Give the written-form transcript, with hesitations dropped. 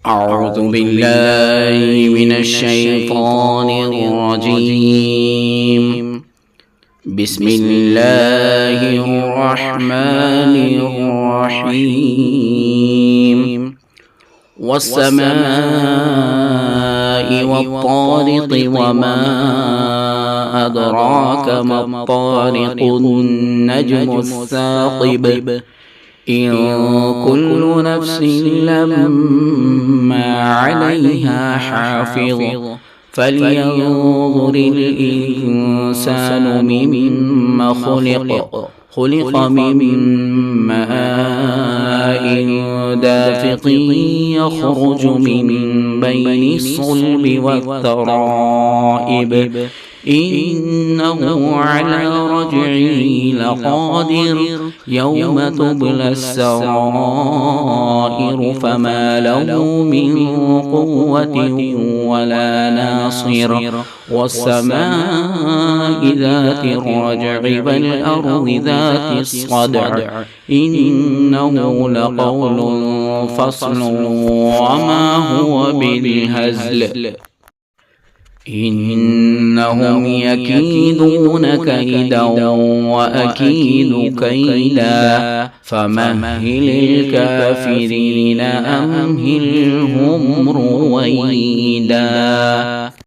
أعوذ بالله من الشيطان الرجيم. بسم الله الرحمن الرحيم. والسماء والطارق وما أدراك ما الطارق النجم الثاقب إن كل نفس لما عليها حافظ فلينظر الإنسان مما خلق من ماء دافق يخرج من بين الصلب والترائب إنه على رجعه لقادر يوم تبلى السرائر فما له من قوة ولا ناصر والسماء ذات الرجع والأرض ذات الصدع إنه لقول فصل وما هو بالهزل إنهم يكيدون كيدا وأكيد كيدا فمهل الكافرين أمهلهم رويدا.